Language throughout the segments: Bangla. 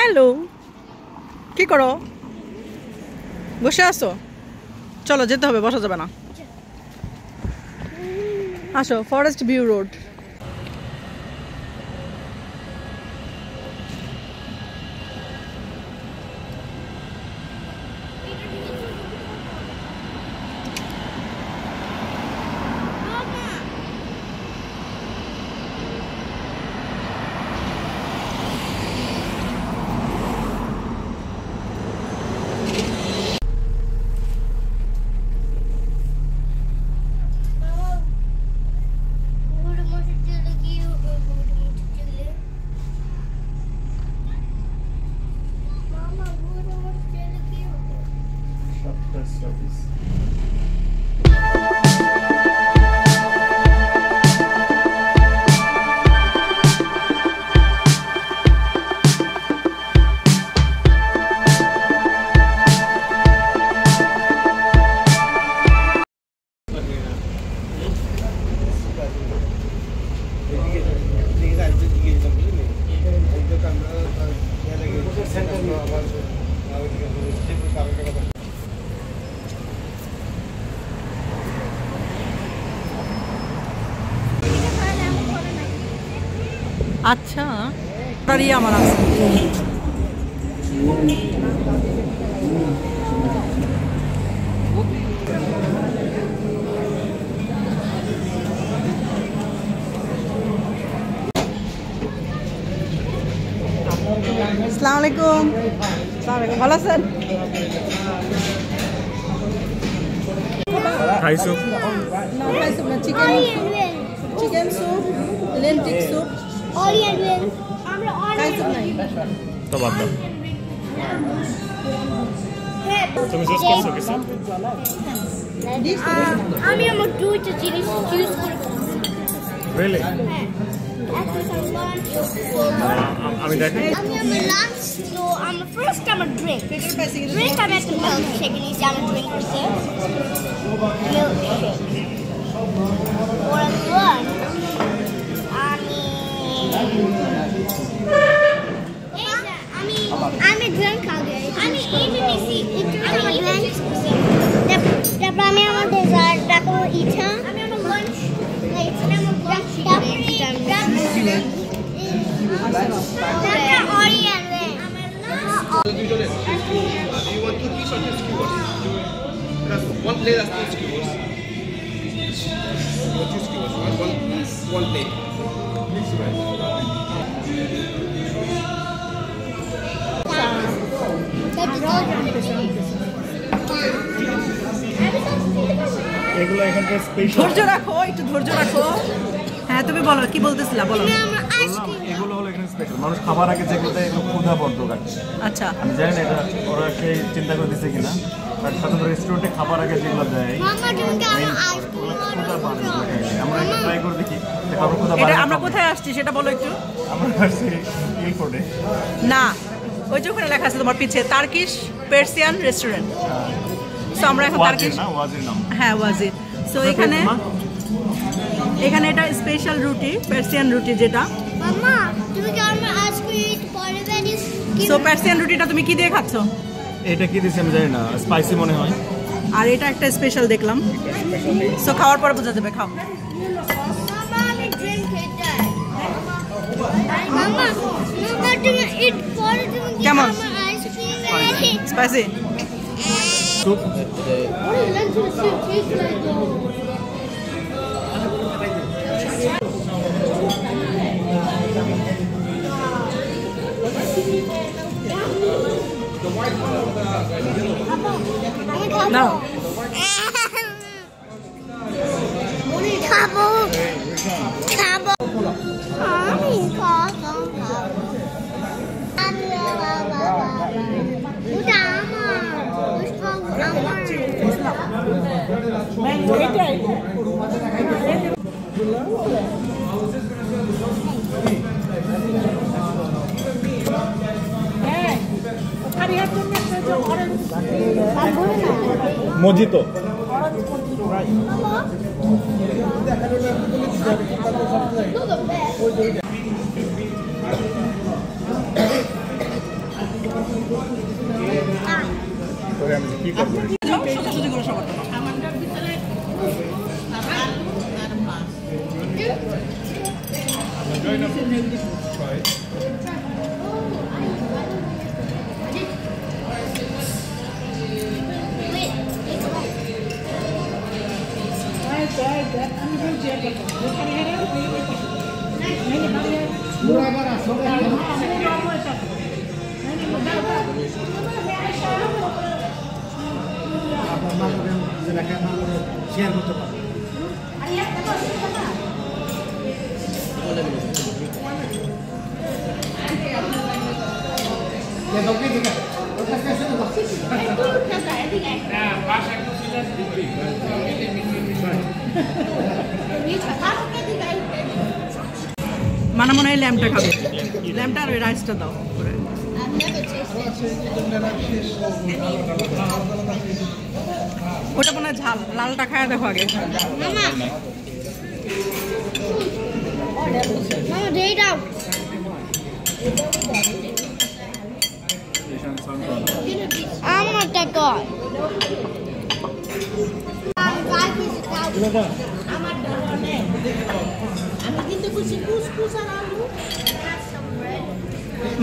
হ্যালো, কি করো? বসে আছো? চলো যেতে হবে, বসা যাবে না। আসো, ফরেস্ট ভিউ রোড। আচ্ছা, তারই আমার আছে। আসসালামু আলাইকুম। ভালো আছেন? থাই স্যুপ না, চিকেন স্যুপ, লেন্টিক স্যুপ, তো বাদ দাও। তুমি চুজ করছো কিছু? আমি আমার দুইটা জিনিস চুজ করব। রিয়েলি? আমি দেখি। আমি আমার লাঞ্চ তো আমার ফার্স্ট আমার ড্রিঙ্ক আমি একটা মিল্কশেক নিয়েছি। আমার ড্রিঙ্ক হচ্ছে মিল্কশেক। ওর লাঞ্চ আমি ড্রিঙ্ক খাবে। আমি এটা নিয়েছি, আমি ড্রিঙ্ক করছি। তারপর আমি আমার ডেজার্ট রাখবো ইচ্ছা। আমি আমার lunch One plate has two skewers. Two skewers. One plate. এগুলো এখানকার স্পেশাল। ধৈর্য রাখো, একটু ধৈর্য রাখো। হ্যাঁ, তুমি বলো, কি বলতেছিলা? বলো। এগুলো হলো এখানে স্পেশাল। মানুষ খাবার আগে যেগুলোতে একটু ক্ষুধা বদ্ধ থাকে। আচ্ছা, আমি জানি না এটা ওরা সেই চিন্তা করে দিচ্ছে কিনা, বাট সাধারণত রেস্টুরেন্টে খাবার আগে যেগুলো দেয় আমরা একটু ট্রাই করে দেখি। এটা আমরা কোথায় আসছি সেটা বলো একটু। আমরা আসছি এয়ারপোর্টে। না, ওই যে ওখানে লেখা আছে তোমার পিছে, টার্কিশ পার্সিয়ান রেস্টুরেন্ট। সো আমরা এখন টার্কিশ, ওয়াজির নাম। হ্যাঁ ওয়াজির। সো এখানে এটা স্পেশাল রুটি, পার্সিয়ান রুটি যেটা। মামা তুমি কি আমার আইসক্রিম পরে ভ্যানিস? সো পার্সিয়ান রুটিটা তুমি কি দিয়ে খাচ্ছো? এটা কি দিছি আমি জানি না, স্পাইসি মনে হয়। আর এটা একটা স্পেশাল দেখলাম। সো খাওয়ার পর বোঝা যাবে, খাও। মামা আমি ড্রিঙ্ক খেতে চাই। মামা তুমি ইট পরে তুমি কি কেমন? আমার আইসক্রিম স্পাইসি? স্যুপ না, খাবো খাবো আমি খাবো ওটা আমার মজিতো। শেয়ার করতে পারো। মানা মনে হয় ল্যাম্পটা খাবে, ল্যাম্পটা আর ওই রাইসটা দাও করে। ওটা মনে হয় ঝাল, লালটা খায় দেখো আগে।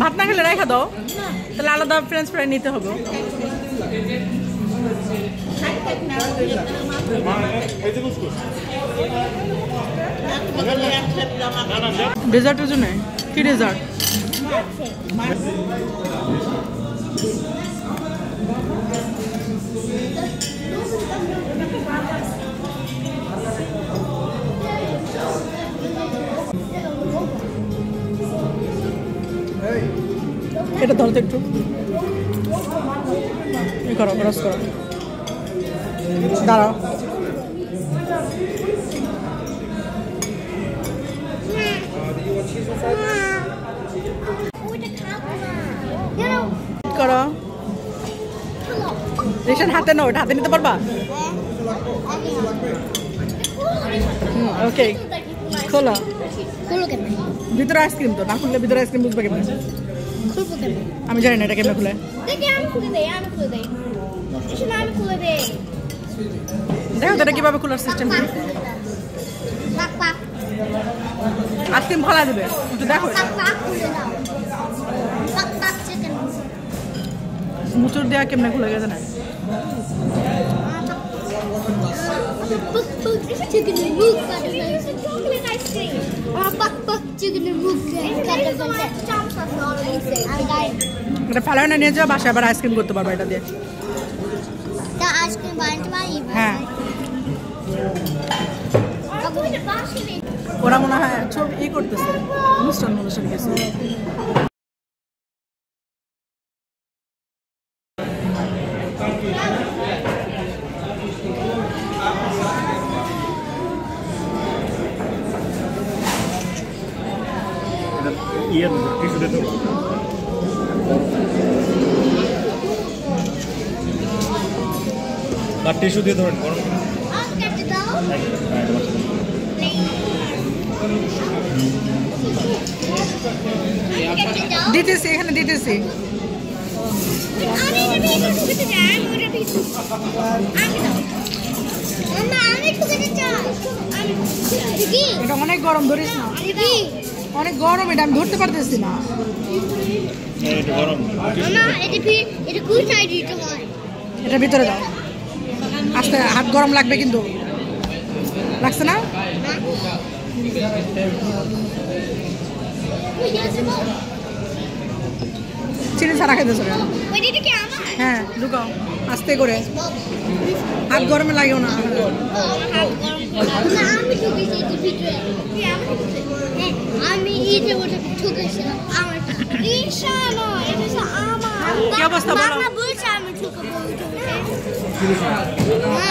ভাত না খেলে রেখে দাও, তাহলে আলাদা ফ্রেঞ্চ ফ্রাই নিতে হবে। ডেজার্টের জন্য কি ডেজার্ট? এটা ধরো তো একটু, করো ক্রস করো, দাঁড়াও। করো রিকশান হাতে নাও, এটা হাতে নিতে পারবা? ওকে খোলো। ভিতরে আইসক্রিম তো, না খুললে ভিতরে আইসক্রিম বুঝবে কেমন? আমি জানি না এটা কেমন খুলে। দেখো তো এটা কিভাবে খোলার সিস্টেম। আইসক্রিম খোলা দেবে একটু দেখো। মুচুর দেওয়া কেমনে খুলে গেছে না? এটা ফেলায় না নিয়ে যাও, বাসায় আবার আইসক্রিম করতে পারবো এটা দিয়ে। হ্যাঁ ওরা মনে হয় ছবি করতেছে, অনুষ্ঠান কিছু। টিস্যু দিয়ে ধরেন গরম। দিতেছি, এখানে দিতেছি। এটা অনেক গরম, ধরিস না, অনেক গরম, এটা আমি ধরতে পারতেছি না। এটা ভিতরে দাও, আস্তে, হাত গরম লাগবে কিন্তু। লাগছে না? চিনি ছাড়া খাইতেছ? হ্যাঁ ঢুকাও আস্তে করে, হাত গরমে লাগেও না। কি অবস্থা বলো?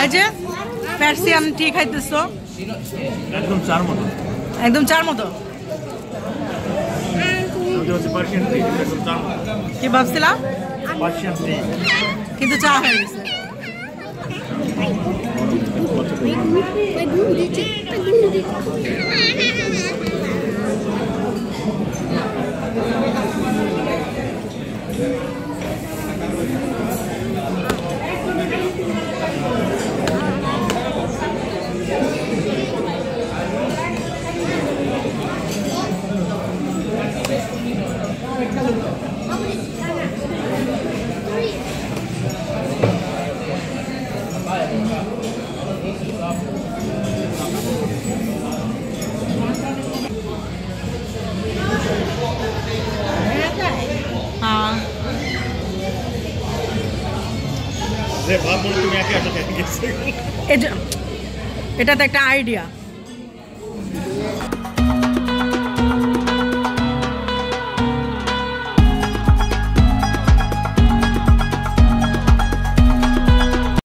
এই যে পার্সিয়ান টি খাইতেছো, একদম চার মতো, একদম চার মতো। কি ভাবছিলাম? কিন্তু চা হয়ে গেছে। ভাব মনে তুমি একে আসো খেতে গেছে এটা তো একটা আইডিয়া